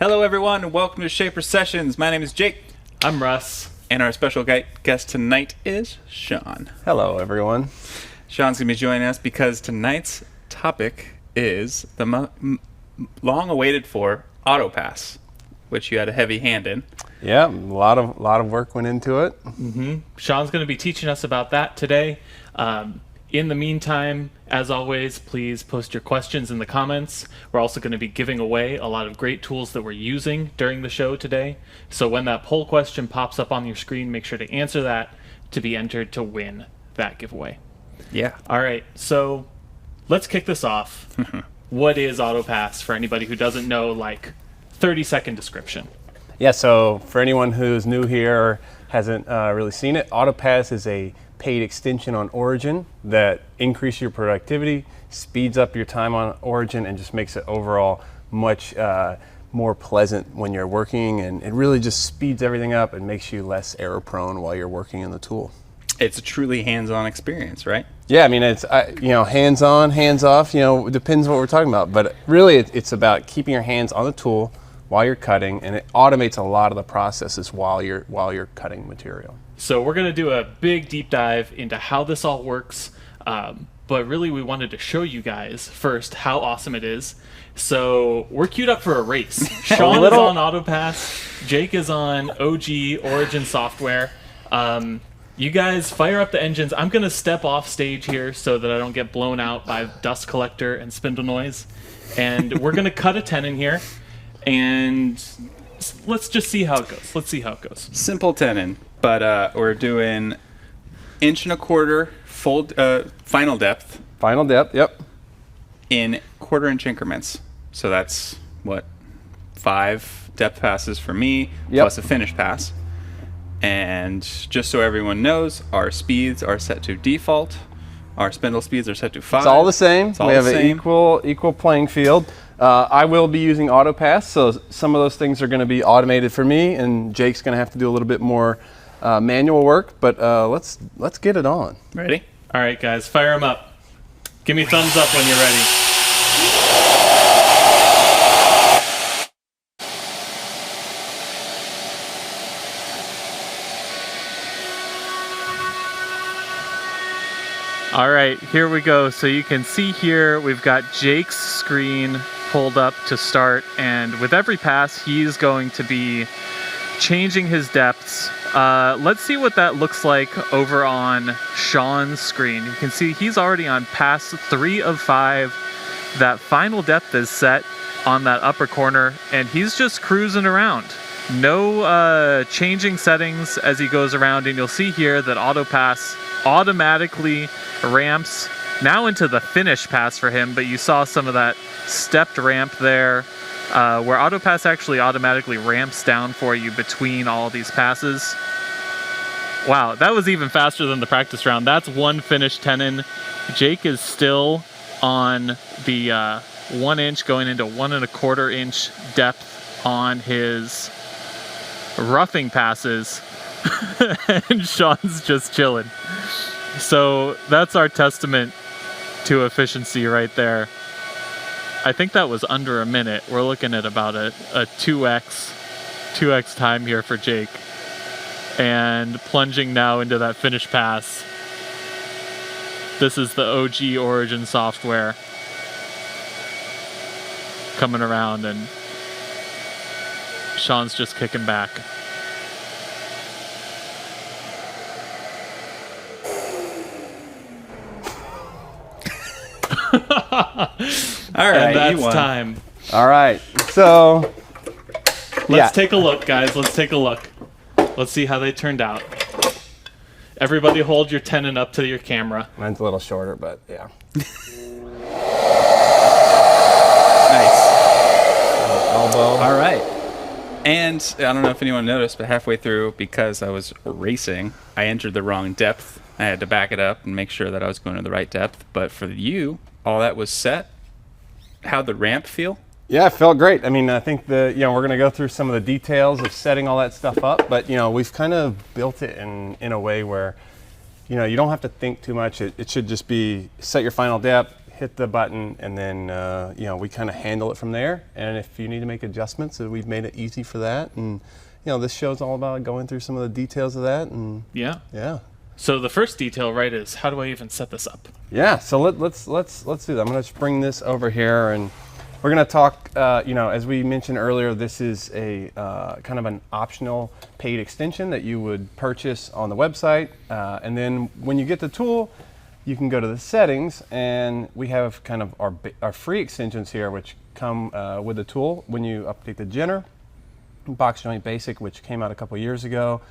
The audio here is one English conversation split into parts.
Hello everyone and welcome to Shaper Sessions. My name is Jake. I'm Russ. And our special guest tonight is Sean. Hello everyone. Sean's going to be joining us because tonight's topic is the long awaited for Autopass, which you had a heavy hand in. Yeah, a lot of work went into it. Sean's going to be teaching us about that today. In the meantime, as always, please post your questions in the comments. We're also going to be giving away a lot of great tools that we're using during the show today. So when that poll question pops up on your screen, make sure to answer that to be entered to win that giveaway. Yeah. All right, so let's kick this off. What is Autopass for anybody who doesn't know, like 30-second description? Yeah, so for anyone who's new here or hasn't really seen it, Autopass is a paid extension on Origin that increases your productivity, speeds up your time on Origin, and just makes it overall much more pleasant when you're working, and it really just speeds everything up and makes you less error prone while you're working in the tool. It's a truly hands-on experience, right? Yeah, I mean, it's hands-on, hands-off, it depends what we're talking about, but really it's about keeping your hands on the tool while you're cutting, and it automates a lot of the processes while you're cutting material. So we're going to do a big deep dive into how this all works, but really we wanted to show you guys first how awesome it is. So we're queued up for a race. Sean is on Autopass, Jake is on OG Origin software. You guys fire up the engines. I'm going to step off stage here so that I don't get blown out by dust collector and spindle noise. And we're going to cut a tenon here, and let's just see how it goes. Simple tenon. But we're doing 1.25 full final depth. Final depth, yep. In 1/4 inch increments. So that's, 5 depth passes for me, plus a finish pass. And just so everyone knows, our speeds are set to default. Our spindle speeds are set to 5. It's all the same. We have an equal playing field. I will be using Autopass, so some of those things are going to be automated for me, and Jake's going to have to do a little bit more manual work, but let's get it on. Ready? All right, guys, fire them up. Give me a thumbs up when you're ready. All right, here we go. So you can see here we've got Jake's screen pulled up to start, and with every pass he's going to be changing his depths. Let's see what that looks like over on Sean's screen. You can see he's already on pass 3 of 5. That final depth is set on that upper corner, and he's just cruising around. No changing settings as he goes around, and you'll see here that Autopass automatically ramps now into the finish pass for him, but you saw some of that stepped ramp there, where Autopass actually automatically ramps down for you between all of these passes. Wow, that was even faster than the practice round. That's one finished tenon. Jake is still on the 1 inch going into 1.25 inch depth on his roughing passes. And Sean's just chilling. So that's our testament to efficiency right there. I think that was under a minute. We're looking at about a 2x time here for Jake. And plunging now into that finish pass. This is the OG Origin software coming around, and Sean's just kicking back. All right, and that's time. All right, so let's take a look, guys. Let's take a look. Let's see how they turned out. Everybody hold your tenon up to your camera. Mine's a little shorter, but yeah. Nice. Elbow. All right. And I don't know if anyone noticed, but halfway through, because I was racing, I entered the wrong depth. I had to back it up and make sure that I was going to the right depth. But for you, all that was set. How'd the ramp feel? Yeah, it felt great. I mean, I think we're going to go through some of the details of setting all that stuff up, but we've kind of built it in a way where you don't have to think too much. It should just be set your final depth, hit the button, and then you know, we kind of handle it from there. And if you need to make adjustments, we've made it easy for that. And you know, this show's all about going through some of the details of that. And yeah. So the first detail, right, is how do I even set this up? Yeah. So let's do that. I'm going to bring this over here, and we're going to talk. You know, as we mentioned earlier, this is a kind of an optional paid extension that you would purchase on the website, and then when you get the tool, you can go to the settings, and we have kind of our free extensions here, which come with the tool when you update the Jenner Box Joint Basic, which came out a couple years ago.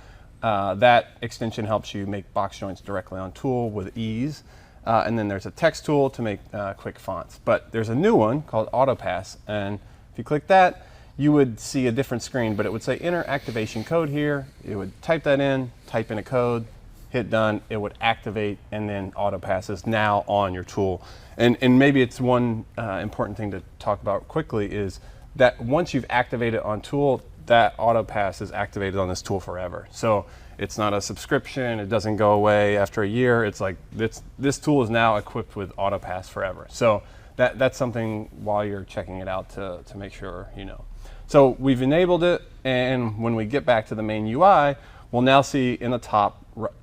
That extension helps you make box joints directly on tool with ease. And then there's a text tool to make quick fonts. But there's a new one called Autopass, and if you click that, you would see a different screen, but it would say enter activation code here. You would type that in, type in a code, hit done, it would activate, and then Autopass is now on your tool. And maybe it's one important thing to talk about quickly is that once you've activated on tool, that Autopass is activated on this tool forever. So it's not a subscription, it doesn't go away after a year. It's like this tool is now equipped with Autopass forever. So that's something while you're checking it out to make sure you know. So we've enabled it, and when we get back to the main UI, we'll now see in the top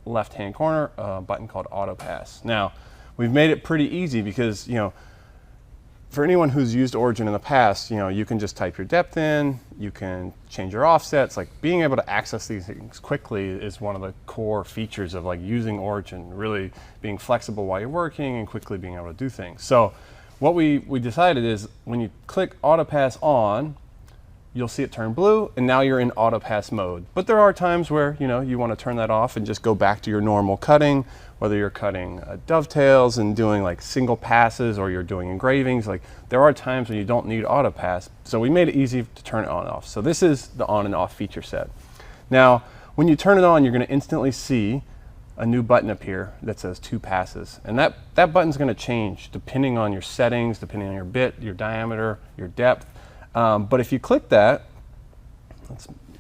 left-hand corner a button called Autopass. Now, we've made it pretty easy because, you know, for anyone who's used Origin in the past, you know, you can just type your depth in, you can change your offsets. Like being able to access these things quickly is one of the core features of like using Origin, really being flexible while you're working and quickly being able to do things. So what we decided is when you click Autopass on, you'll see it turn blue, and now you're in Autopass mode. But there are times where, you know, you want to turn that off and just go back to your normal cutting, whether you're cutting dovetails and doing like single passes, or you're doing engravings. Like there are times when you don't need Autopass, so we made it easy to turn it on and off. So this is the on and off feature set. Now, when you turn it on, you're going to instantly see a new button appear that says 2 passes, and that button's going to change depending on your settings, depending on your bit, your diameter, your depth. But if you click that,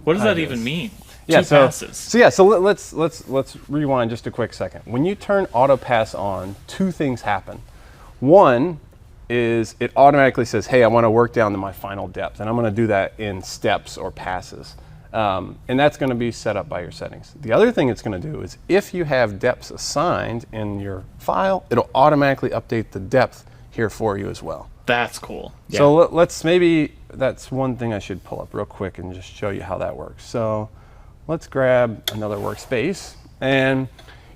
what does that even mean? Yeah, 2 passes. So let's rewind just a quick second. When you turn Autopass on, 2 things happen. One is it automatically says, hey, I want to work down to my final depth, and I'm going to do that in steps or passes. And that's going to be set up by your settings. The other thing it's going to do is if you have depths assigned in your file, it'll automatically update the depth here for you as well. That's cool. Yeah. So let's that's one thing I should pull up real quick and just show you how that works. So let's grab another workspace, and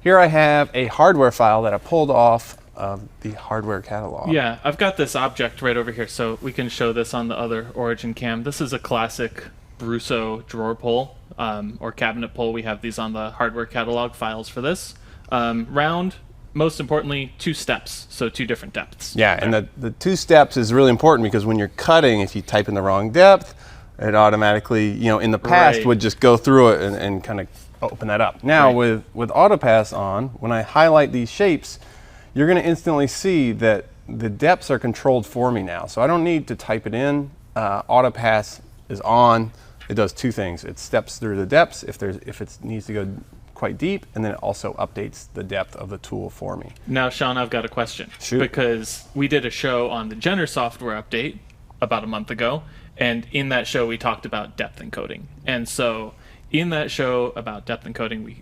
here I have a hardware file that I pulled off of the hardware catalog. Yeah, I've got this object right over here, so we can show this on the other Origin cam. This is a classic Brusso drawer pull or cabinet pull. We have these on the hardware catalog files for this. Round, most importantly, 2 steps, so 2 different depths. Yeah, and the 2 steps is really important because when you're cutting, if you type in the wrong depth, it automatically, you know, in the past would just go through it and kind of open that up. Now with Autopass on, when I highlight these shapes, you're going to instantly see that the depths are controlled for me now. So I don't need to type it in. Autopass is on. It does 2 things. It steps through the depths if it needs to go quite deep, and then it also updates the depth of the tool for me. Now, Sean, I've got a question. Shoot. Because we did a show on the Jenner software update about a month ago, and in that show we talked about depth encoding. And so in that show about depth encoding, we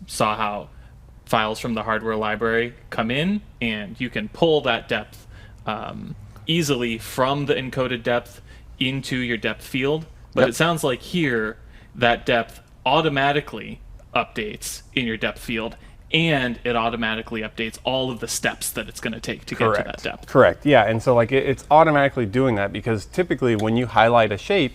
saw how files from the hardware library come in, and you can pull that depth easily from the encoded depth into your depth field. But it sounds like here that depth automatically updates in your depth field, and it automatically updates all of the steps that it's going to take to get to that depth. Correct. Yeah, and so like it's automatically doing that because typically when you highlight a shape,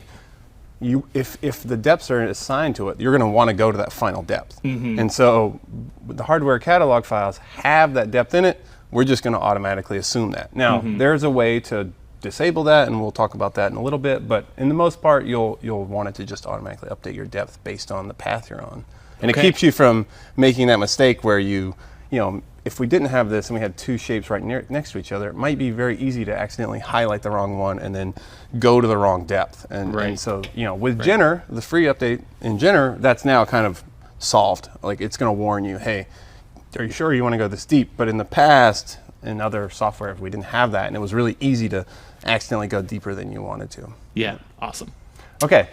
if the depths are assigned to it, you're going to want to go to that final depth. Mm-hmm. And so the hardware catalog files have that depth in it. We're just going to automatically assume that. Now, there's a way to disable that, and we'll talk about that in a little bit, but in the most part, you'll want it to just automatically update your depth based on the path you're on. And it keeps you from making that mistake where you know, if we didn't have this and we had 2 shapes right next to each other, it might be very easy to accidentally highlight the wrong one and then go to the wrong depth. And so, you know, with Jenner, the free update in Jenner, that's now kind of solved. Like it's going to warn you, hey, are you sure you want to go this deep? But in the past, in other software if we didn't have that, and it was really easy to accidentally go deeper than you wanted to. Yeah, awesome. Okay,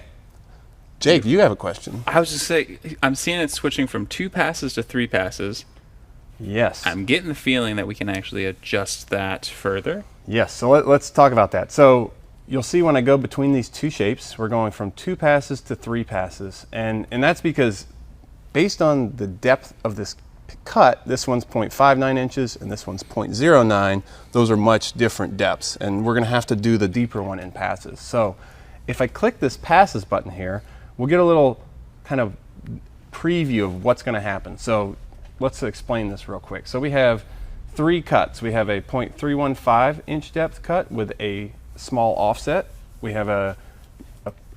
Jake, you have a question. I was just saying, I'm seeing it switching from 2 passes to 3 passes. Yes. I'm getting the feeling that we can actually adjust that further. Yes, so let's talk about that. So you'll see when I go between these 2 shapes, we're going from 2 passes to 3 passes. And that's because based on the depth of this cut, this one's 0.59 inches and this one's 0.09. Those are much different depths. And we're gonna have to do the deeper one in passes. So if I click this passes button here, we'll get a little kind of preview of what's gonna happen. So let's explain this real quick. So we have 3 cuts. We have a 0.315 inch depth cut with a small offset. We have a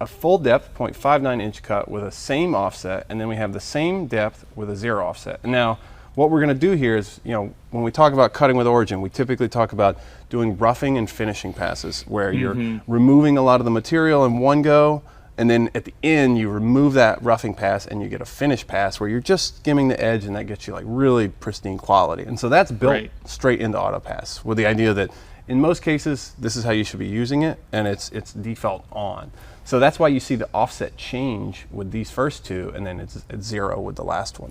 full depth 0.59 inch cut with a same offset, and then we have the same depth with a 0 offset. And now what we're going to do here is, when we talk about cutting with origin, we typically talk about doing roughing and finishing passes where you're removing a lot of the material in one go, and then at the end you remove that roughing pass and you get a finish pass where you're just skimming the edge, and that gets you like really pristine quality. And so that's built straight into Autopass with the idea that in most cases this is how you should be using it, and it's default on. So that's why you see the offset change with these first 2, and then it's 0 with the last one.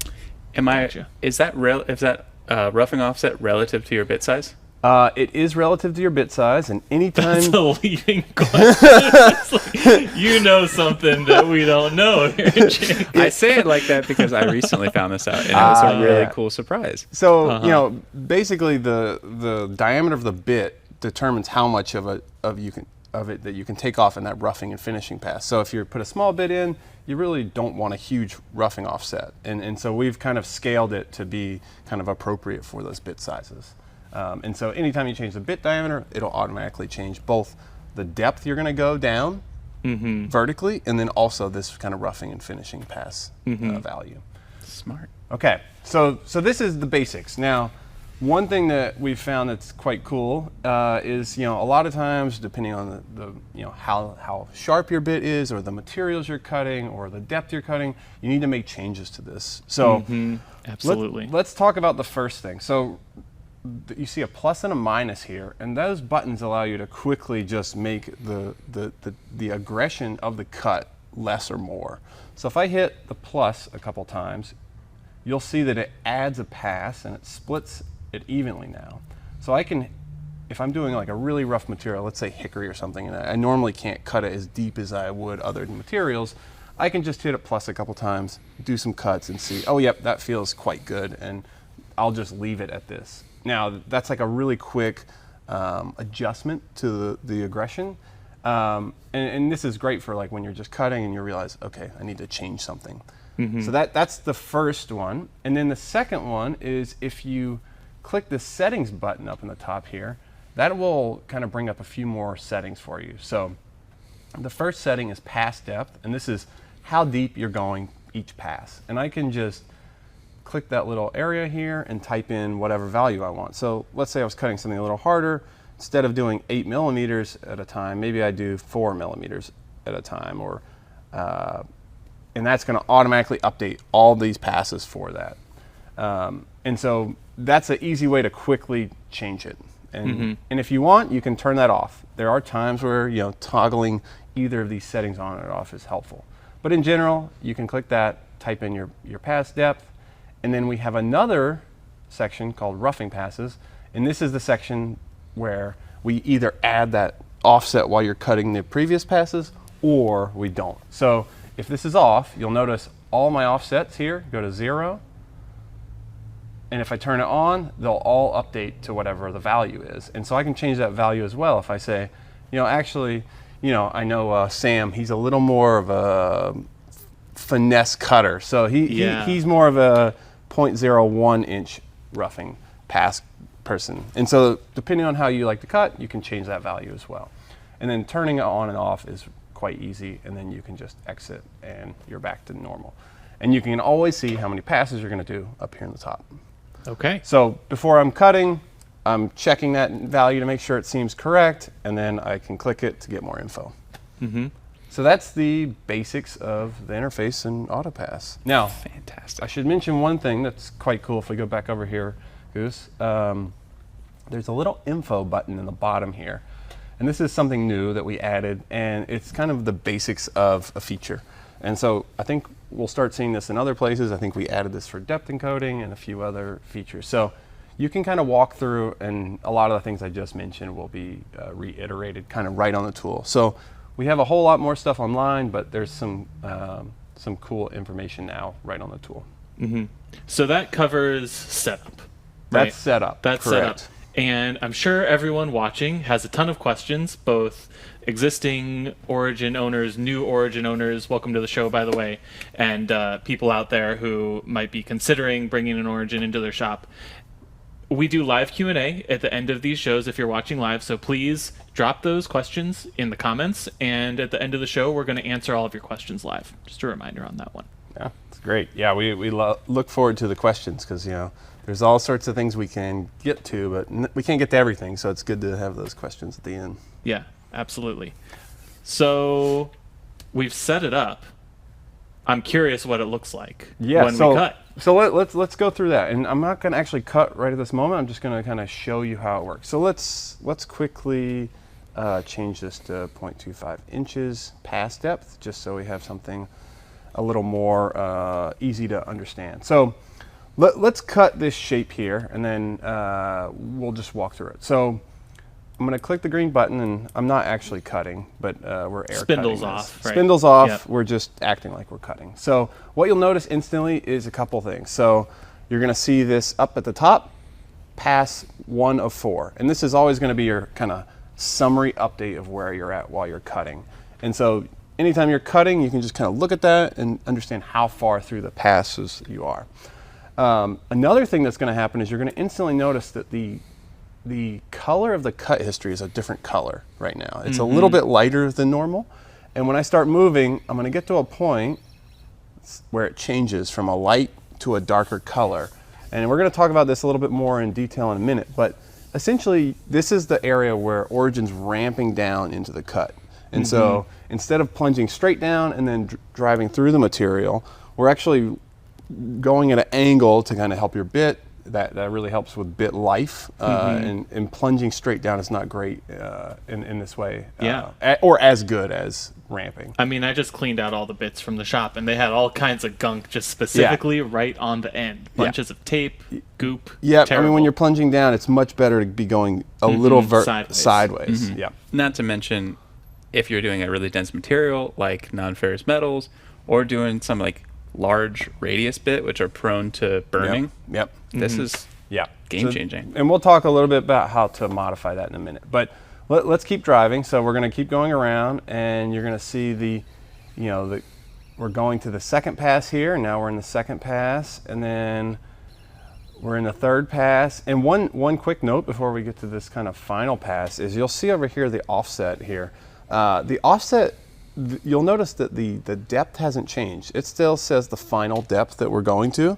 Is that roughing offset relative to your bit size? It is relative to your bit size, and anytime... That's a leading question. You know something that we don't know here, Jake. I say it like that because I recently found this out, and it was a really cool surprise. So, basically the diameter of the bit determines how much of it that you can take off in that roughing and finishing pass. So if you put a small bit in, you really don't want a huge roughing offset. And so we've kind of scaled it to be kind of appropriate for those bit sizes. And so anytime you change the bit diameter, it'll automatically change both the depth you're going to go down vertically, and then also this kind of roughing and finishing pass value. Smart. Okay, so this is the basics. Now, one thing that we've found that's quite cool is, a lot of times, depending on the how sharp your bit is, or the materials you're cutting, or the depth you're cutting, you need to make changes to this. So, absolutely. Let's talk about the first thing. So, you see a plus and a minus here, and those buttons allow you to quickly just make the aggression of the cut less or more. So if I hit the plus a couple times, you'll see that it adds a pass and it splits it evenly now. So I can, if I'm doing like a really rough material, let's say hickory or something, and I normally can't cut it as deep as I would other materials, I can just hit it plus a couple times, do some cuts, and see, oh yep, that feels quite good, and I'll just leave it at this. Now that's like a really quick adjustment to the aggression, and this is great for like when you're just cutting and you realize, okay, I need to change something. So that's the first one, and then the second one is if you click the settings button up in the top here, that will kind of bring up a few more settings for you. So the first setting is pass depth, and this is how deep you're going each pass, and I can just click that little area here and type in whatever value I want. So let's say I was cutting something a little harder. Instead of doing 8 millimeters at a time, maybe I do 4 millimeters at a time, or and that's going to automatically update all these passes for that. And so that's an easy way to quickly change it. And if you want, you can turn that off. There are times where toggling either of these settings on or off is helpful. But in general, you can click that, type in your pass depth, and then we have another section called roughing passes, and this is the section where we either add that offset while you're cutting the previous passes, or we don't. So if this is off, you'll notice all my offsets here go to 0, and if I turn it on, they'll all update to whatever the value is. And so I can change that value as well. If I say, actually, I know Sam, he's a little more of a finesse cutter, so he's more of a 0.01 inch roughing pass person. And so depending on how you like to cut, you can change that value as well. And then turning it on and off is quite easy, and then you can just exit and you're back to normal. And you can always see how many passes you're going to do up here in the top. Okay. So before I'm cutting, I'm checking that value to make sure it seems correct, and then I can click it to get more info. So that's the basics of the interface in Autopass. Now, fantastic. I should mention one thing that's quite cool if we go back over here, Goose. there's a little info button in the bottom here. And this is something new that we added, and it's kind of the basics of a feature. And so I think we'll start seeing this in other places. I think we added this for depth encoding and a few other features. So you can kind of walk through, and a lot of the things I just mentioned will be reiterated kind of right on the tool. So we have a whole lot more stuff online, but there's some cool information now right on the tool. Mm-hmm. So that covers setup. That's right? setup. That's correct. setup. And I'm sure everyone watching has a ton of questions, both existing Origin owners, new Origin owners, welcome to the show, by the way, and people out there who might be considering bringing an Origin into their shop. We do live Q&A at the end of these shows if you're watching live, so please drop those questions in the comments, and at the end of the show, we're going to answer all of your questions live. Just a reminder on that one. Yeah, it's great. Yeah, we look forward to the questions because, there's all sorts of things we can get to, but we can't get to everything, so it's good to have those questions at the end. Yeah, absolutely. So we've set it up. I'm curious what it looks like when we cut. So let's go through that, and I'm not going to actually cut right at this moment. I'm just going to kind of show you how it works. So let's quickly change this to 0.25 inches pass depth, just so we have something a little more easy to understand. So let's cut this shape here, and then we'll just walk through it. So I'm going to click the green button, and I'm not actually cutting, but we're air Spindles cutting off, this. right? Spindles off, Yep. We're just acting like we're cutting. So what you'll notice instantly is a couple things. So you're going to see this up at the top, pass 1 of 4. And this is always going to be your kind of summary update of where you're at while you're cutting. And so anytime you're cutting, you can just kind of look at that and understand how far through the passes you are. Another thing that's going to happen is you're going to instantly notice that the color of the cut history is a different color right now. It's a little bit lighter than normal. And when I start moving, I'm going to get to a point where it changes from a light to a darker color. And we're going to talk about this a little bit more in detail in a minute. But essentially, this is the area where Origin's ramping down into the cut. And so instead of plunging straight down and then driving through the material, we're actually going at an angle to kind of help your bit. That really helps with bit life, and plunging straight down is not great in this way, or as good as ramping. I mean, I just cleaned out all the bits from the shop, and they had all kinds of gunk just specifically right on the end. Bunches of tape, goop. Yeah, terrible. I mean, when you're plunging down, it's much better to be going a little sideways. Yeah. Not to mention, if you're doing a really dense material like non-ferrous metals, or doing some like large radius bit, which are prone to burning. Yep. This is game changing. And we'll talk a little bit about how to modify that in a minute. But let's keep driving. So we're going to keep going around, and you're going to see we're going to the second pass here. Now we're in the second pass, and then we're in the third pass. And one quick note before we get to this kind of final pass is you'll see over here the offset here. The offset, you'll notice that the depth hasn't changed. It still says the final depth that we're going to,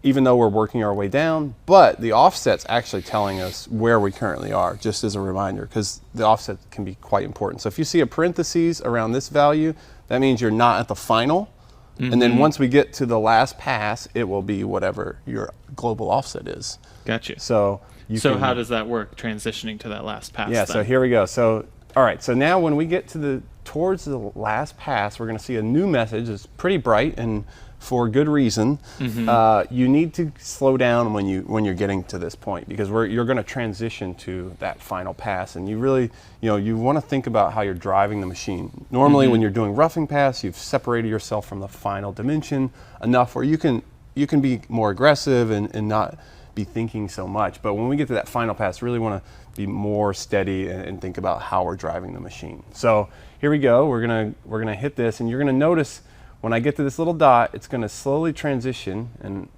even though we're working our way down, but the offset's actually telling us where we currently are, just as a reminder, because the offset can be quite important. So if you see a parentheses around this value, that means you're not at the final. And then once we get to the last pass, it will be whatever your global offset is. Gotcha. So how does that work, transitioning to that last pass? Yeah, then? so here we go. So, all right, so now when we get to towards the last pass, we're going to see a new message. It's pretty bright, and for good reason. You need to slow down when you're getting to this point, because you're going to transition to that final pass, and you really, you want to think about how you're driving the machine. Normally, when you're doing roughing pass, you've separated yourself from the final dimension enough where you can be more aggressive and not be thinking so much. But when we get to that final pass, really want to be more steady and think about how we're driving the machine. So here we go. We're gonna hit this, and you're gonna notice when I get to this little dot, it's gonna slowly transition, and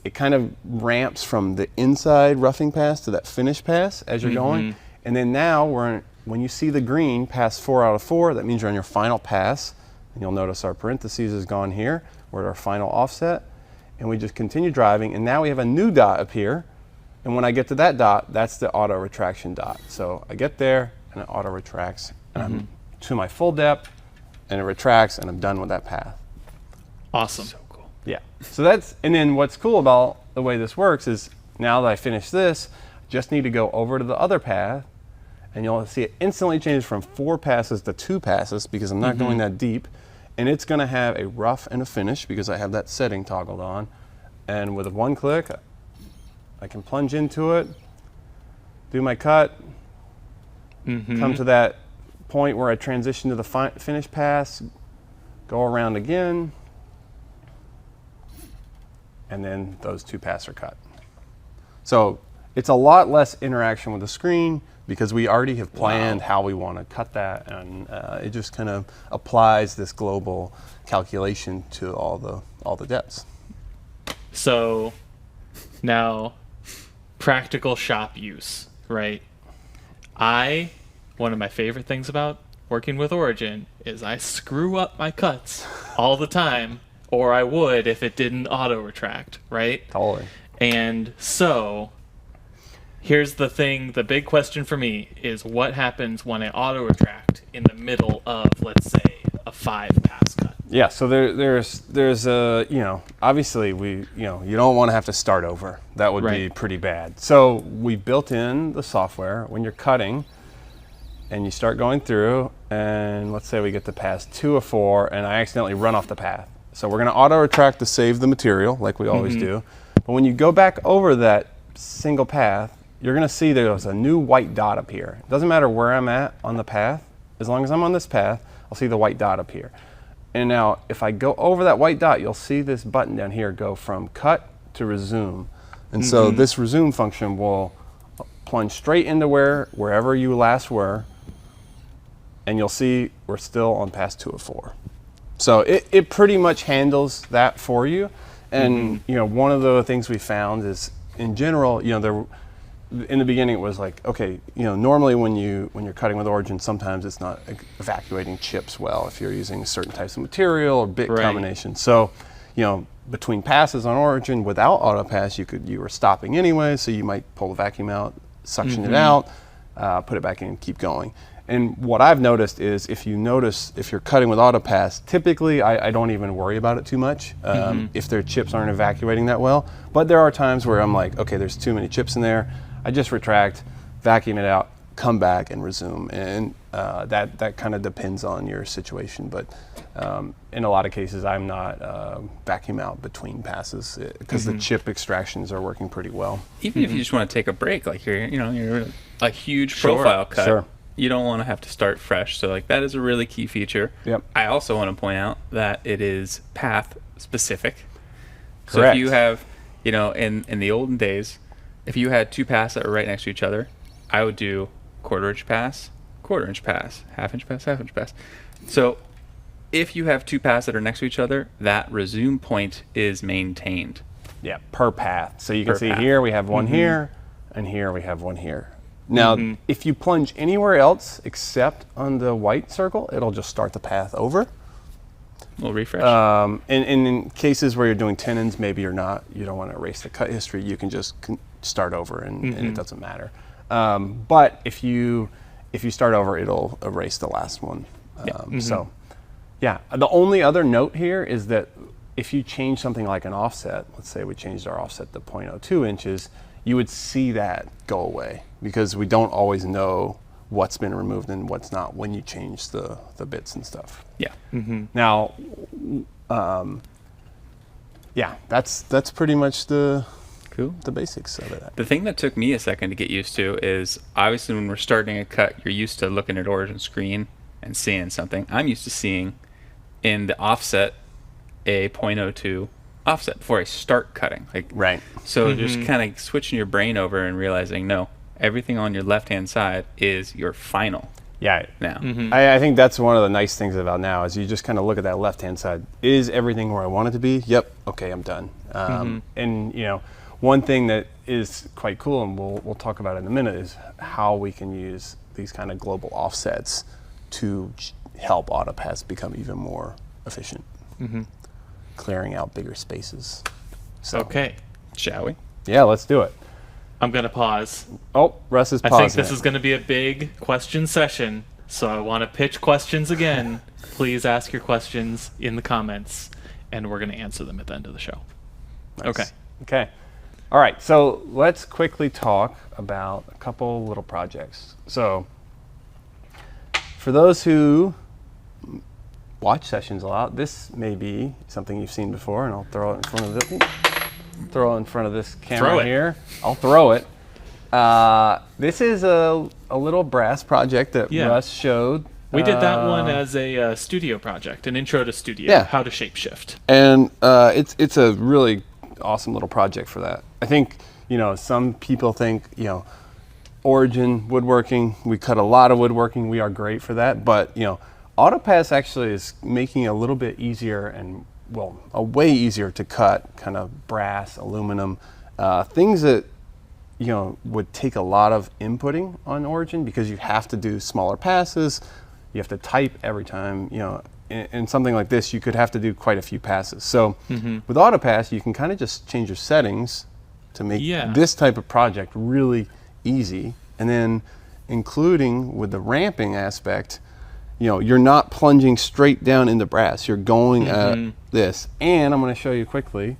it kind of ramps from the inside roughing pass to that finish pass as you're going. And then now when you see the green pass 4 out of 4, that means you're on your final pass. And you'll notice our parentheses is gone here. We're at our final offset, and we just continue driving. And now we have a new dot appear. And when I get to that dot, that's the auto retraction dot. So I get there, and it auto retracts, and I'm to my full depth, and it retracts, and I'm done with that path. Awesome. So cool. Yeah. So and then what's cool about the way this works is Now that I finished this, just need to go over to the other path, and you'll see it instantly changes from 4 passes to 2 passes because I'm not going that deep. And it's going to have a rough and a finish because I have that setting toggled on. And with one click, I can plunge into it, do my cut, come to that point where I transition to the finish pass, go around again, and then those 2 passes are cut. So it's a lot less interaction with the screen because we already have planned how we want to cut that, and it just kind of applies this global calculation to all the depths. So now, practical shop use, right? One of my favorite things about working with Origin is I screw up my cuts all the time, or I would if it didn't auto retract, right? Totally. And so here's the thing, the big question for me is what happens when I auto retract in the middle of, let's say, a 5-pass cut? Yeah, so there's a, obviously you don't want to have to start over. That would be pretty bad. So we built in the software when you're cutting and you start going through, and let's say we get to pass 2 of 4 and I accidentally run off the path. So we're going to auto retract to save the material like we always do. But when you go back over that single path, you're going to see there's a new white dot appear. It doesn't matter where I'm at on the path. As long as I'm on this path, I'll see the white dot appear. And now if I go over that white dot, you'll see this button down here go from cut to resume. And so this resume function will plunge straight into wherever you last were, and you'll see we're still on pass 2 of 4. So it pretty much handles that for you. And one of the things we found is, in general, in the beginning it was like, okay, normally when you're cutting with Origin, sometimes it's not evacuating chips well if you're using certain types of material or bit combinations. So, between passes on Origin without Autopass, you were stopping anyway, so you might pull the vacuum out, suction it out, put it back in, and keep going. And what I've noticed is if you're cutting with Autopass, typically I don't even worry about it too much if their chips aren't evacuating that well. But there are times where I'm like, okay, there's too many chips in there. I just retract, vacuum it out, come back and resume. And that kind of depends on your situation. But in a lot of cases, I'm not vacuum out between passes because the chip extractions are working pretty well. Even if you just want to take a break, like you're a huge profile cut. You don't want to have to start fresh. So that is a really key feature. Yep. I also want to point out that it is path specific. Correct. So if you have, in the olden days, if you had 2 passes that were right next to each other, I would do 1/4 inch pass, 1/4 inch pass, 1/2 inch pass, 1/2 inch pass. So if you have 2 passes that are next to each other, that resume point is maintained. Yeah, per path. So you can see here we have one here, and here we have one here. Now, if you plunge anywhere else except on the white circle, it'll just start the path over. We'll refresh. And in cases where you're doing tenons, maybe you don't want to erase the cut history, you can just start over and it doesn't matter. But if you start over, it'll erase the last one. So, yeah. The only other note here is that if you change something like an offset, let's say we changed our offset to 0.02 inches, you would see that go away because we don't always know what's been removed and what's not when you change the bits and stuff. Yeah. Now, that's pretty much the basics of it. The thing that took me a second to get used to is obviously when we're starting a cut, you're used to looking at Origin screen and seeing something. I'm used to seeing in the offset a 0.02 offset before I start cutting. So just kind of switching your brain over and realizing, no, everything on your left-hand side is your final. Yeah. Now. I think that's one of the nice things about now is you just kind of look at that left-hand side. Is everything where I want it to be? Yep. Okay, I'm done. And one thing that is quite cool, and we'll talk about it in a minute, is how we can use these kind of global offsets to help Autopass become even more efficient, clearing out bigger spaces. So, okay. Shall we? Yeah, let's do it. I'm going to pause. Oh, Russ is pausing. I think this is going to be a big question session, so I want to pitch questions again. Please ask your questions in the comments, and we're going to answer them at the end of the show. Nice. Okay. All right, so let's quickly talk about a couple little projects. So for those who watch sessions a lot, this may be something you've seen before, and I'll throw it in front of this camera here. I'll throw it. This is a little brass project that Russ showed. We did that one as a studio project, an intro to studio, how to shapeshift. And it's a really awesome little project for that. I think, some people think, Origin woodworking, we cut a lot of woodworking, we are great for that, but, Autopass actually is making it a little bit easier and, a way easier to cut kind of brass, aluminum, things that, would take a lot of inputting on Origin because you have to do smaller passes, you have to type every time, in something like this, you could have to do quite a few passes. So with Autopass, you can kind of just change your settings to make this type of project really easy. And then including with the ramping aspect, you're not plunging straight down into brass. You're going at this. And I'm going to show you quickly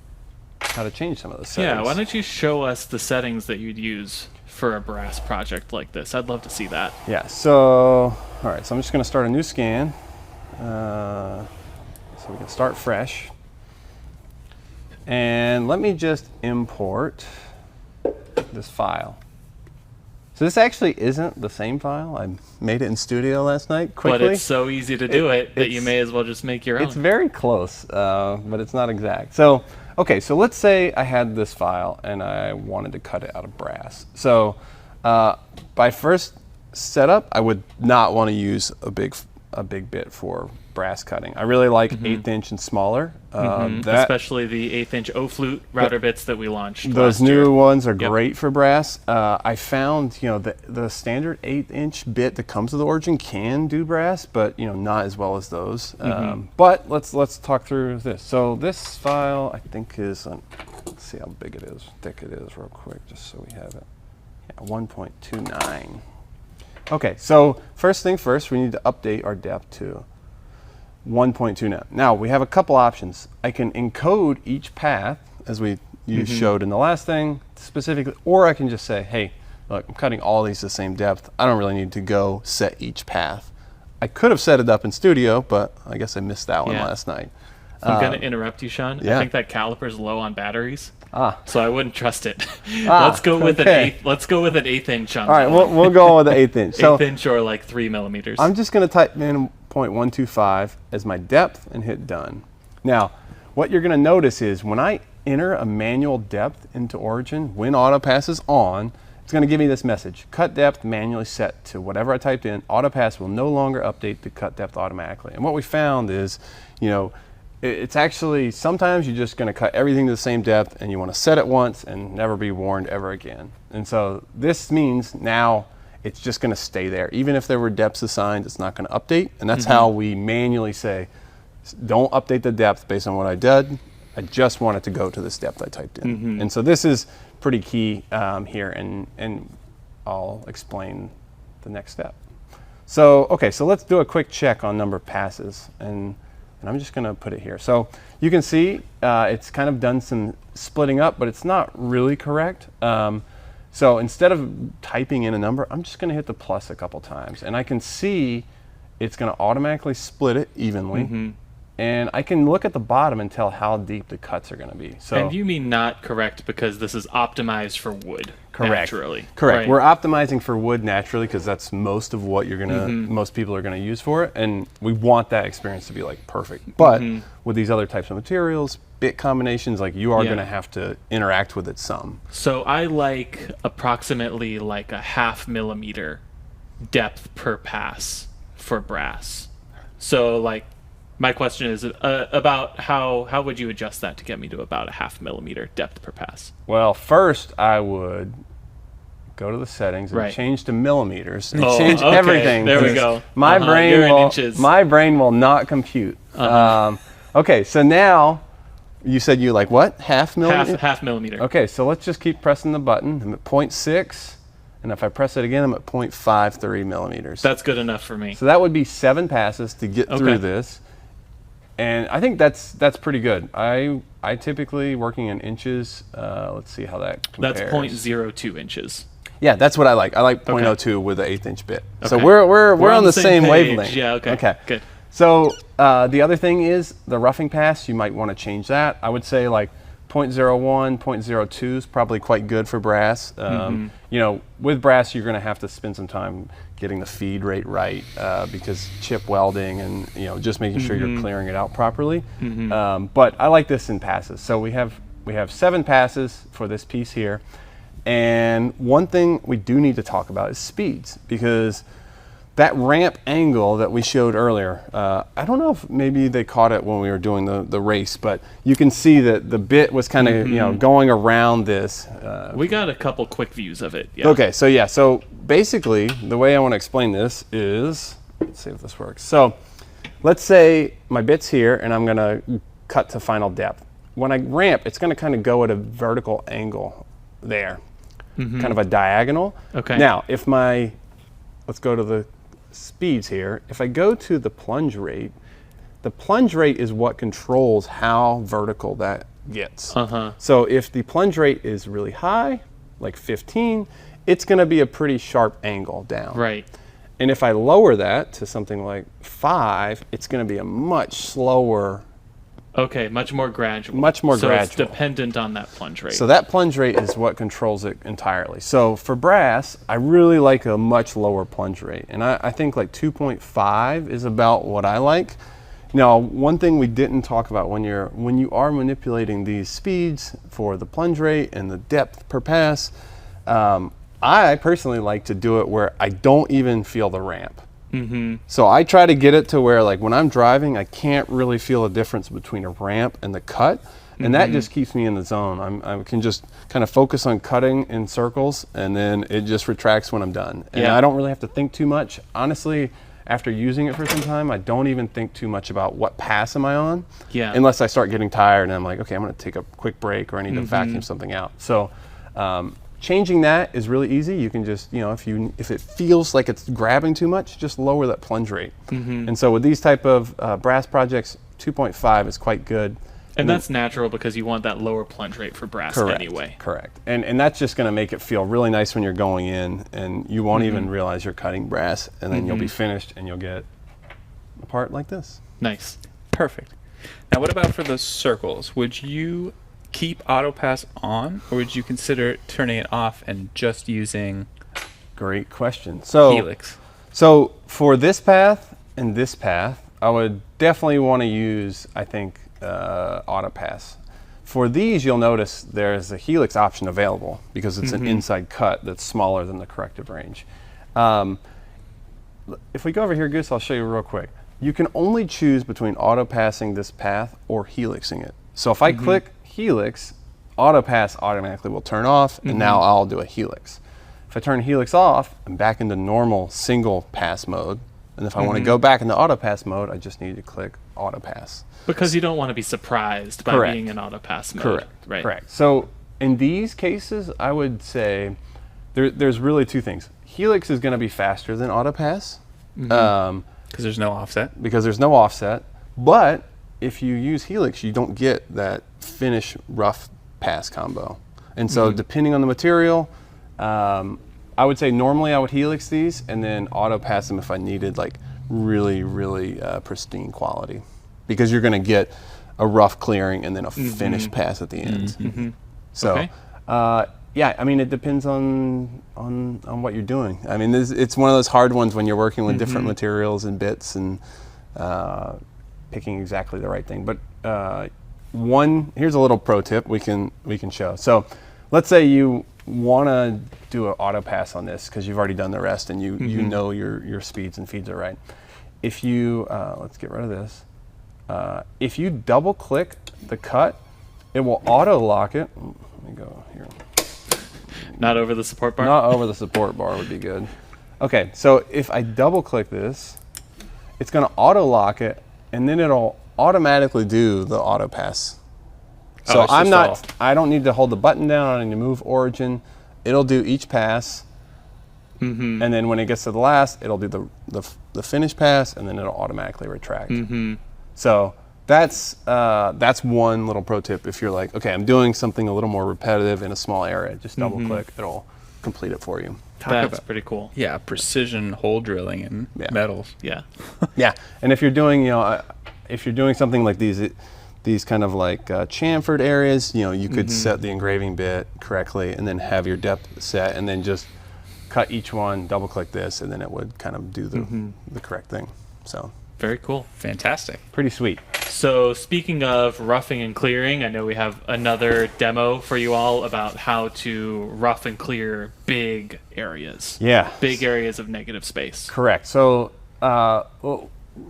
how to change some of those settings. Yeah, why don't you show us the settings that you'd use for a brass project like this? I'd love to see that. Yeah, so, all right, so I'm just going to start a new scan. So we can start fresh. And let me just import this file. So this actually isn't the same file. I made it in studio last night quickly. But it's so easy to do it that you may as well just make your own. It's very close, but it's not exact. So, okay, so let's say I had this file and I wanted to cut it out of brass. So by first setup, I would not want to use a big bit for brass cutting. I really like 1/8 inch and smaller. Especially the 1/8 inch O-flute router bits that we launched. Those new ones are great for brass. I found the standard 1/8 inch bit that comes with the Origin can do brass, but not as well as those. But let's talk through this. So this file I think is let's see how big it is, thick it is, real quick, just so we have it. 1.29. Okay, so first thing first, we need to update our depth to 1.29. Now, we have a couple options. I can encode each path, as you showed in the last thing, specifically, or I can just say, hey, look, I'm cutting all these the same depth. I don't really need to go set each path. I could have set it up in studio, but I guess I missed that one last night. So I'm going to interrupt you, Sean. I think that caliper's low on batteries. So I wouldn't trust it. Let's go with an 1/8 inch on. All right, we'll go with the 1/8 inch. So 1/8 inch or like 3 millimeters. I'm just going to type in 0.125 as my depth and hit done. Now, what you're going to notice is when I enter a manual depth into Origin, when Autopass is on, it's going to give me this message: cut depth manually set to whatever I typed in. Autopass will no longer update the cut depth automatically. And what we found is, it's actually, sometimes you're just going to cut everything to the same depth and you want to set it once and never be warned ever again. And so this means now it's just going to stay there. Even if there were depths assigned, it's not going to update. And that's how we manually say, don't update the depth based on what I did. I just want it to go to this depth I typed in. And so this is pretty key here, and I'll explain the next step. So, okay, so let's do a quick check on number of passes. And I'm just going to put it here. So you can see it's kind of done some splitting up, but it's not really correct. So instead of typing in a number, I'm just going to hit the plus a couple times. And I can see it's going to automatically split it evenly. And I can look at the bottom and tell how deep the cuts are going to be. So, and you mean not correct because this is optimized for wood naturally. Correct. Right? We're optimizing for wood naturally because that's most of what you're gonna, most people are going to use for it, and we want that experience to be like perfect. But with these other types of materials, bit combinations, like you are going to have to interact with it some. So I like approximately like a 0.5 millimeter depth per pass for brass. So like, my question is about how would you adjust that to get me to about a 0.5 millimeter depth per pass? Well, first I would go to the settings and change to millimeters and change everything. There we go. My brain will not compute. Okay, so now you said you like what? 0.5 millimeter? 0.5 millimeter. Okay, so let's just keep pressing the button. I'm at 0.6, and if I press it again, I'm at 0.53 millimeters. That's good enough for me. So that would be 7 passes to get through this. And I think that's pretty good. I typically, working in inches, let's see how that compares. That's 0.02 inches. Yeah, that's what I like. I like 0.02 with an 1/8 inch bit. Okay. So we're on the same page. wavelength. Yeah, okay. Good. So the other thing is the roughing pass. You might want to change that. I would say like 0.01, 0.02 is probably quite good for brass. You know, with brass, you're going to have to spend some time getting the feed rate right because chip welding and, you know, just making sure you're clearing it out properly. But I like this in passes. So we have 7 passes for this piece here. And one thing we do need to talk about is speeds, because that ramp angle that we showed earlier, I don't know if maybe they caught it when we were doing the race, but you can see that the bit was kind of you know, going around this. We got a couple quick views of it. Yeah. Okay, so yeah, so basically the way I want to explain this is, let's see if this works. So let's say my bit's here and I'm going to cut to final depth. When I ramp, it's going to kind of go at a vertical angle there, kind of a diagonal. Okay. Now, if let's go to the speeds here. If I go to the plunge rate is what controls how vertical that gets. So if the plunge rate is really high, like 15, it's going to be a pretty sharp angle down. Right. And if I lower that to something like 5, it's going to be a much slower. Okay, much more gradual. So it's dependent on that plunge rate. So that plunge rate is what controls it entirely. So for brass, I really like a much lower plunge rate. And I think like 2.5 is about what I like. Now, one thing we didn't talk about when you are manipulating these speeds for the plunge rate and the depth per pass, I personally like to do it where I don't even feel the ramp. So I try to get it to where, like, when I'm driving, I can't really feel a difference between a ramp and the cut, and that just keeps me in the zone. I can just kind of focus on cutting in circles, and then it just retracts when I'm done. And I don't really have to think too much. Honestly, after using it for some time, I don't even think too much about what pass am I on, unless I start getting tired and I'm like, okay, I'm going to take a quick break, or I need to vacuum something out. So changing that is really easy. You can just, you know, if it feels like it's grabbing too much, just lower that plunge rate. And so with these type of brass projects, 2.5 is quite good. And that's natural because you want that lower plunge rate for brass anyway. Correct. And that's just going to make it feel really nice when you're going in, and you won't even realize you're cutting brass, and then you'll be finished and you'll get a part like this. Nice. Perfect. Now, what about for the circles? Would you keep Autopass on, or would you consider turning it off and just using Great question. So Helix? So for this path and this path, I would definitely want to use, I think, Autopass. For these, you'll notice there's a Helix option available because it's an inside cut that's smaller than the corrective range. If we go over here, Goose, I'll show you real quick. You can only choose between autopassing this path or helixing it. So if I click Helix, Autopass automatically will turn off, and now I'll do a Helix. If I turn Helix off, I'm back into normal single pass mode. And if I want to go back into Autopass mode, I just need to click Autopass. Because you don't want to be surprised by being in Autopass mode. Correct. So in these cases, I would say there's really 2 things. Helix is going to be faster than Autopass. Because there's no offset. But if you use Helix, you don't get that finish rough pass combo. And so depending on the material, I would say normally I would Helix these and then Autopass them if I needed like really, really pristine quality, because you're going to get a rough clearing and then a finished pass at the end. So yeah, I mean, it depends on what you're doing. I mean, it's one of those hard ones when you're working with different materials and bits and picking exactly the right thing. But here's a little pro tip we can show. So let's say you want to do an Autopass on this because you've already done the rest and you know your speeds and feeds are right. If you let's get rid of this. If you double click the cut, it will auto lock it. Let me go here. Not over the support bar? Not over the support bar would be good. Okay, so if I double click this, it's going to auto lock it, and then it'll automatically do the Autopass. So I don't need to hold the button down, I don't need to move origin. It'll do each pass, and then when it gets to the last, it'll do the finish pass, and then it'll automatically retract. So that's one little pro tip. If you're like, okay, I'm doing something a little more repetitive in a small area, just double click, it'll complete it for you. That's pretty cool. Yeah, precision hole drilling in metals. Yeah. Yeah, and if you're doing, if you're doing something like these kind of like chamfered areas, you could set the engraving bit correctly and then have your depth set and then just cut each one, double click this, and then it would kind of do the correct thing. So very cool. Fantastic. Pretty sweet. So speaking of roughing and clearing, I know we have another demo for you all about how to rough and clear big areas. Yeah. Big areas of negative space. Correct. So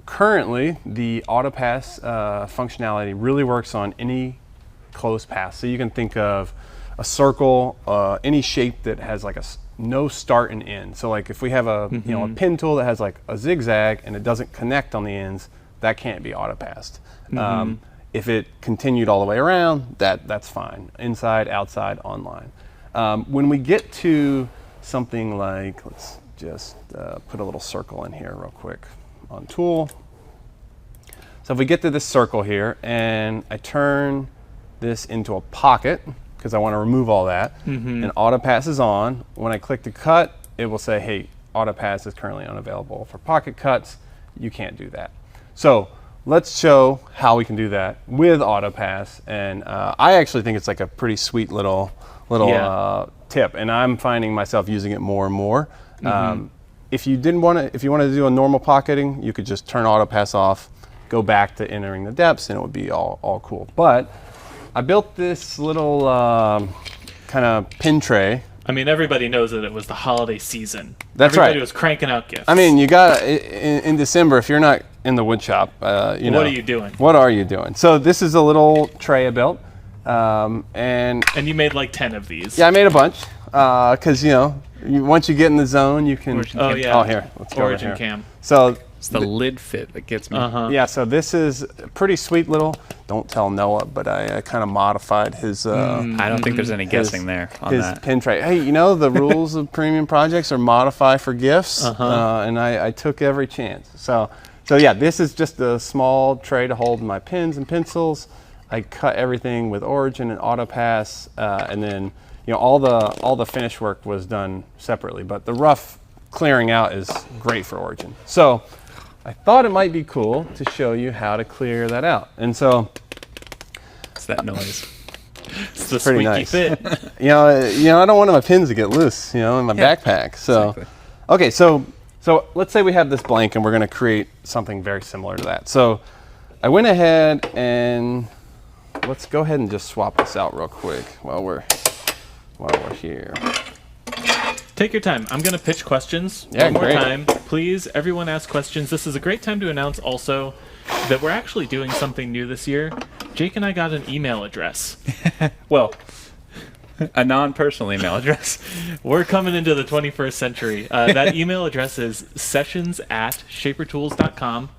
currently, the Autopass functionality really works on any closed path. So you can think of a circle, any shape that has like no start and end. So like if we have a a pin tool that has like a zigzag and it doesn't connect on the ends, that can't be autopassed. If it continued all the way around, that's fine. Inside, outside, online. When we get to something like, let's just put a little circle in here real quick on tool. So if we get to this circle here and I turn this into a pocket, because I want to remove all that, and Autopass is on. When I click to cut, it will say, hey, Autopass is currently unavailable for pocket cuts. You can't do that. So let's show how we can do that with Autopass. And I actually think it's like a pretty sweet little tip, and I'm finding myself using it more and more. If you wanted to do a normal pocketing, you could just turn Autopass off, go back to entering the depths, and it would be all cool. But I built this little kind of pin tray. I mean, everybody knows that it was the holiday season. That's everybody right. was cranking out gifts. I mean, you got in December, if you're not in the wood shop, what are you doing? What are you doing? So this is a little tray I built. And you made like 10 of these. Yeah, I made a bunch. Because, once you get in the zone, you can... here. Let's go Origin over here. cam. So it's the lid fit that gets me. Yeah, so this is a pretty sweet little... Don't tell Noah, but I kind of modified his... I don't think there's any guessing there on his that. Pin tray. Hey, the rules of premium projects are modify for gifts. And I took every chance. So yeah, this is just a small tray to hold my pens and pencils. I cut everything with Origin and Autopass, and then all the finish work was done separately. But the rough clearing out is great for Origin. So I thought it might be cool to show you how to clear that out. And so it's that noise. It's the squeaky nice. fit. I don't want my pins to get loose, in my backpack. So exactly. Okay, so let's say we have this blank and we're going to create something very similar to that. So I went ahead and let's go ahead and just swap this out real quick while we're here. Take your time. I'm going to pitch questions one more time. Please, everyone ask questions. This is a great time to announce also that we're actually doing something new this year. Jake and I got an email address. Well, a non-personal email address. We're coming into the 21st century. That email address is sessions@shapertools.com.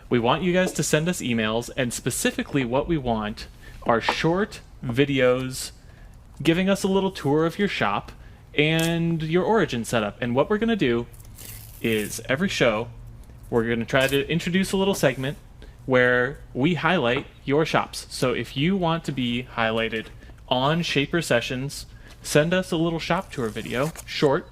We want you guys to send us emails, and specifically what we want are short videos giving us a little tour of your shop and your Origin setup. And what we're going to do is every show, we're going to try to introduce a little segment where we highlight your shops. So if you want to be highlighted on Shaper Sessions, send us a little shop tour video, short,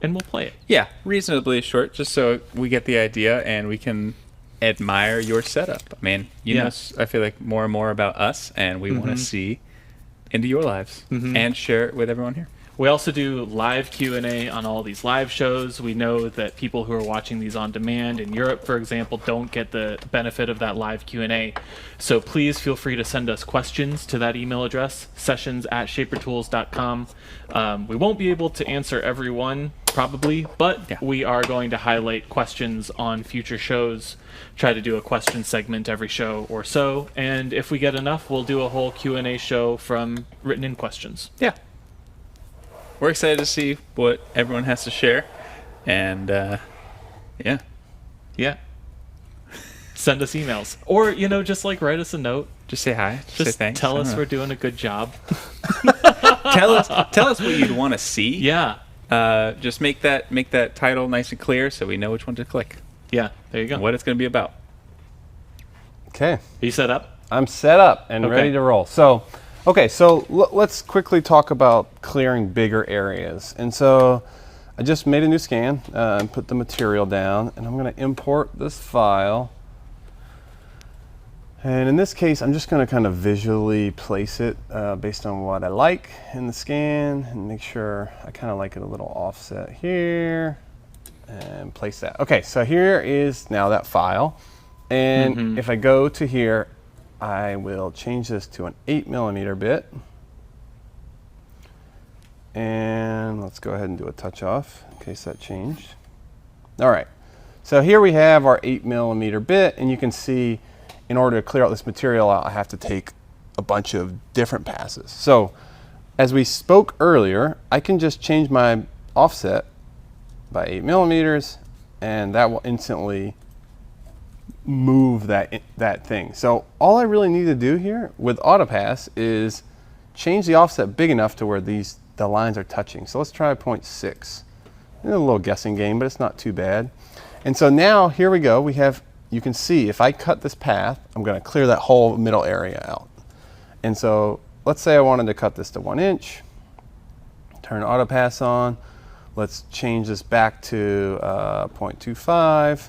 and we'll play it. Yeah, reasonably short, just so we get the idea and we can admire your setup. I mean, I feel like more and more about us, and we want to see into your lives and share it with everyone here. We also do live Q&A on all these live shows. We know that people who are watching these on demand in Europe, for example, don't get the benefit of that live Q&A. So please feel free to send us questions to that email address, sessions@shapertools.com. We won't be able to answer every one, probably, but we are going to highlight questions on future shows, try to do a question segment every show or so, and if we get enough, we'll do a whole Q&A show from written-in questions. Yeah. We're excited to see what everyone has to share, and yeah. Send us emails, or just like write us a note. Just say hi. Just say thanks. tell us we're doing a good job. tell us what you'd want to see. Yeah. Just make that title nice and clear so we know which one to click. Yeah. There you go. What it's going to be about. Okay. Are you set up? I'm set up and Okay. ready to roll. So, okay, so let's quickly talk about clearing bigger areas. And so I just made a new scan and put the material down, and I'm going to import this file. And in this case, I'm just going to kind of visually place it based on what I like in the scan and make sure I kind of like it a little offset here and place that. Okay, so here is now that file. And if I go to here, I will change this to an 8mm bit. And let's go ahead and do a touch off in case that changed. All right, so here we have our 8mm bit, and you can see in order to clear out this material, I have to take a bunch of different passes. So as we spoke earlier, I can just change my offset by 8mm, and that will instantly move that thing. So all I really need to do here with Autopass is change the offset big enough to where the lines are touching. So let's try 0.6. A little guessing game, but it's not too bad. And so now here we go. You can see if I cut this path, I'm going to clear that whole middle area out. And so let's say I wanted to cut this to 1 inch. Turn Autopass on. Let's change this back to 0.25.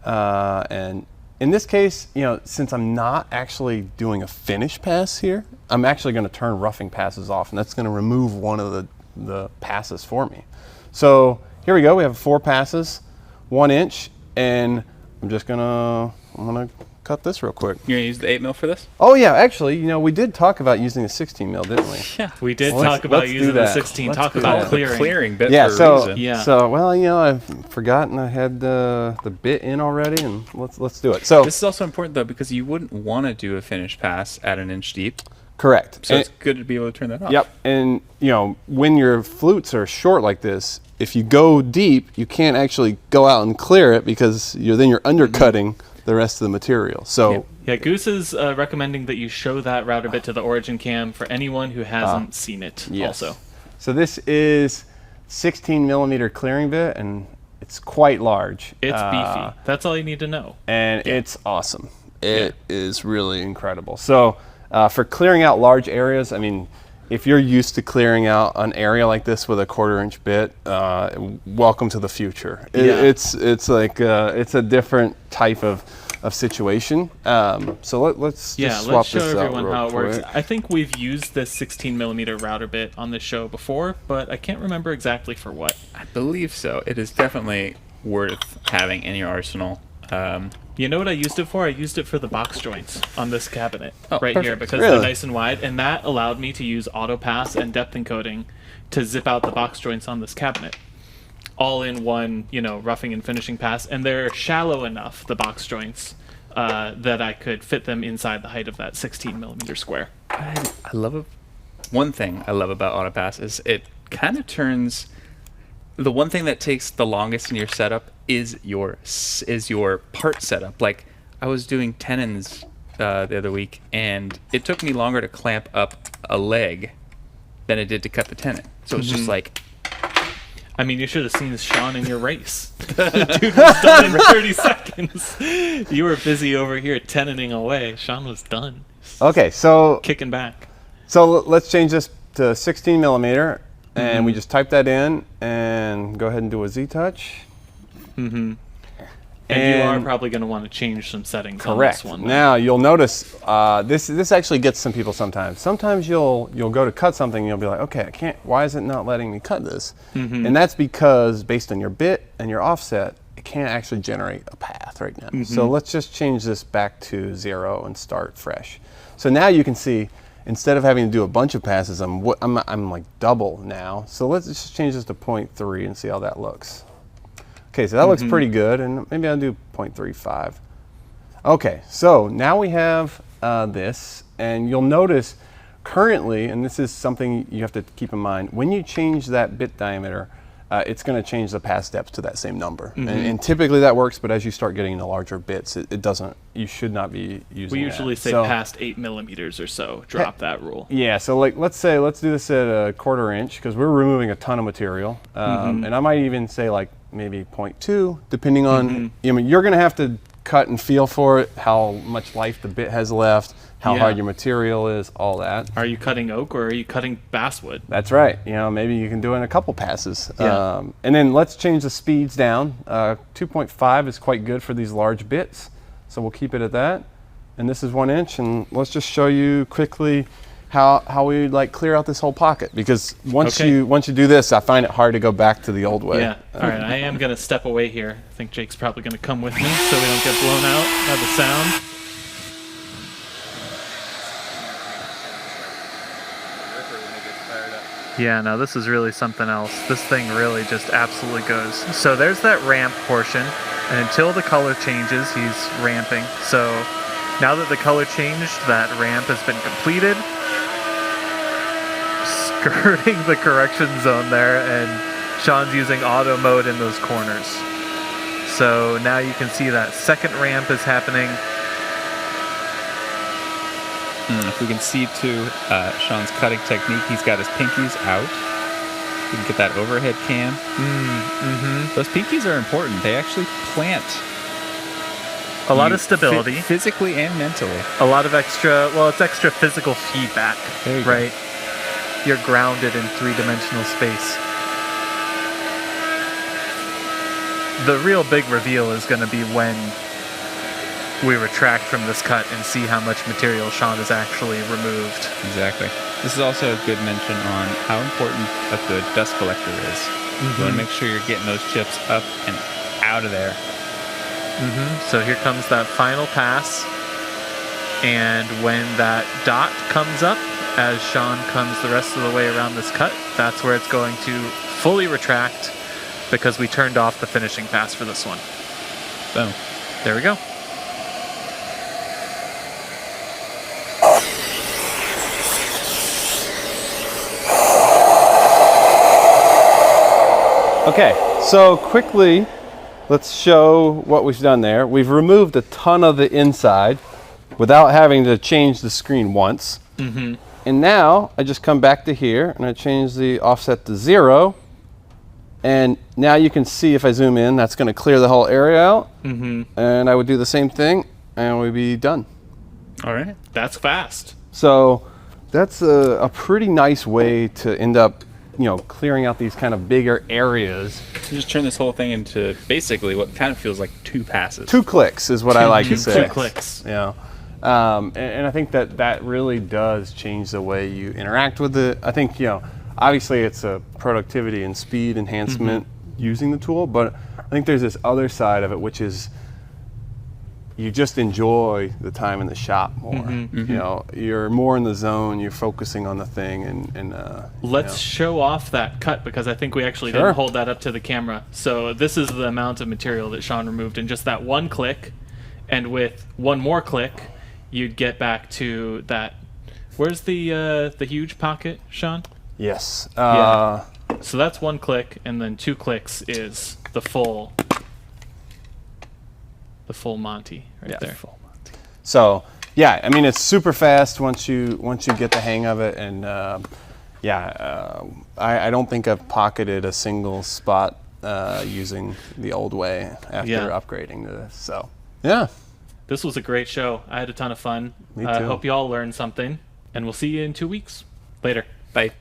And in this case, since I'm not actually doing a finish pass here, I'm actually going to turn roughing passes off, and that's going to remove one of the passes for me. So here we go. We have 4 passes, 1 inch, and I'm gonna cut this real quick. You're gonna use the 8mm for this? Oh yeah, actually, we did talk about using the 16mm, didn't we? Yeah, we did Well, talk about let's using do the that. 16. Let's Talk do about that. clearing. The clearing bit Yeah. for a So reason. Yeah. so well, I've forgotten I had the bit in already, and let's do it. So This is also important though because you wouldn't want to do a finish pass at 1 inch deep. correct. So And- it's good to be able to turn that off. Yep, and when your flutes are short like this, if you go deep, you can't actually go out and clear it because you're undercutting the rest of the material. So Yeah, Goose is recommending that you show that router bit to the origin cam for anyone who hasn't seen it. yes. Also, So this is 16mm clearing bit, and it's quite large. it's beefy. That's all you need to know. And it's awesome. It is really incredible. So for clearing out large areas, I mean, if you're used to clearing out an area like this with a 1/4 inch bit, welcome to the future. It's like it's a different type of situation. So let's just swap let's show this out everyone real how it works. quick. I think we've used this 16mm router bit on this show before, but I can't remember exactly for what. I believe so. It is definitely worth having in your arsenal. You know what I used it for? I used it for the box joints on this cabinet right here perfect. because Really? they're nice and wide, and that allowed me to use Autopass and depth encoding to zip out the box joints on this cabinet, all in one, roughing and finishing pass, and they're shallow enough, the box joints, that I could fit them inside the height of that 16mm square. I love it. One thing I love about Autopass is it kind of turns. The one thing that takes the longest in your setup is your part setup. Like I was doing tenons the other week, and it took me longer to clamp up a leg than it did to cut the tenon. So it's just like, I mean, you should have seen Sean in your race. Dude was done in 30 seconds. You were busy over here tenoning away. Sean was done. Okay, so Kicking back. let's change this to 16mm, and we just type that in and go ahead and do a Z-touch. And you are probably going to want to change some settings on Correct. this one. though. Now you'll notice this actually gets some people sometimes. Sometimes you'll go to cut something and you'll be like, okay, I can't. Why is it not letting me cut this? And that's because based on your bit and your offset, it can't actually generate a path right now. So let's just change this back to 0 and start fresh. So now you can see instead of having to do a bunch of passes, I'm like double now. So let's just change this to 0.3 and see how that looks. Okay, so that looks pretty good, and maybe I'll do 0.35. Okay, so now we have this, and you'll notice currently, and this is something you have to keep in mind, when you change that bit diameter, it's going to change the pass depth to that same number. And typically that works, but as you start getting into larger bits, it doesn't, you should not be using We usually that. say So- past 8mm or so. Drop that rule. Yeah, so like let's do this at a 1/4 inch because we're removing a ton of material, and I might even say like maybe 0.2, depending on. I mean, you're going to have to cut and feel for it, how much life the bit has left, how hard your material is, all that. Are you cutting oak or are you cutting basswood? That's right. You know, maybe you can do it in a couple passes. Yeah. And then let's change the speeds down. 2.5 is quite good for these large bits, so we'll keep it at that. And this is 1 inch, and let's just show you quickly how we like clear out this whole pocket, because once you do this, I find it hard to go back to the old way. Yeah. All right. I am gonna step away here. I think Jake's probably gonna come with me so we don't get blown out by the sound. Yeah, no, this is really something else. This thing really just absolutely goes. So there's that ramp portion, and until the color changes, he's ramping. So now that the color changed, that ramp has been completed. Skirting the correction zone there, and Sean's using auto mode in those corners. So now you can see that second ramp is happening. If we can see too, Sean's cutting technique, he's got his pinkies out. You can get that overhead cam. Those pinkies are important. They actually plant A lot of stability. Physically and mentally. A lot of extra, well, it's extra physical feedback, right? You're grounded in three-dimensional space. The real big reveal is going to be when we retract from this cut and see how much material Sean has actually removed. Exactly. This is also a good mention on how important a good dust collector is. You want to make sure you're getting those chips up and out of there. So here comes that final pass. And when that dot comes up, as Sean comes the rest of the way around this cut, that's where it's going to fully retract, because we turned off the finishing pass for this one. Boom. There we go. Okay, so quickly, let's show what we've done there. We've removed a ton of the inside without having to change the screen once. And now I just come back to here and I change the offset to 0. And now you can see, if I zoom in, that's going to clear the whole area out. And I would do the same thing and we'd be done. All right. That's fast. So that's a pretty nice way to end up, you know, clearing out these kind of bigger areas. You just turn this whole thing into basically what kind of feels like 2 passes. 2 clicks is what I like to say. 2 clicks. Yeah. And I think that really does change the way you interact with it. I think, you know, obviously it's a productivity and speed enhancement using the tool, but I think there's this other side of it, which is you just enjoy the time in the shop more. You know, you're more in the zone, you're focusing on the thing, and let's show off that cut, because I think we actually didn't hold that up to the camera. So this is the amount of material that Sean removed in just that 1 click, and with 1 more click, you'd get back to that. Where's the huge pocket, Sean? Yes. So that's 1 click, and then 2 clicks is the full Monty there. Full Monty. So yeah, I mean, it's super fast once you get the hang of it, and I don't think I've pocketed a single spot using the old way after upgrading to this. So yeah. This was a great show. I had a ton of fun. Me too. I hope you all learned something, and we'll see you in 2 weeks. Later. Bye.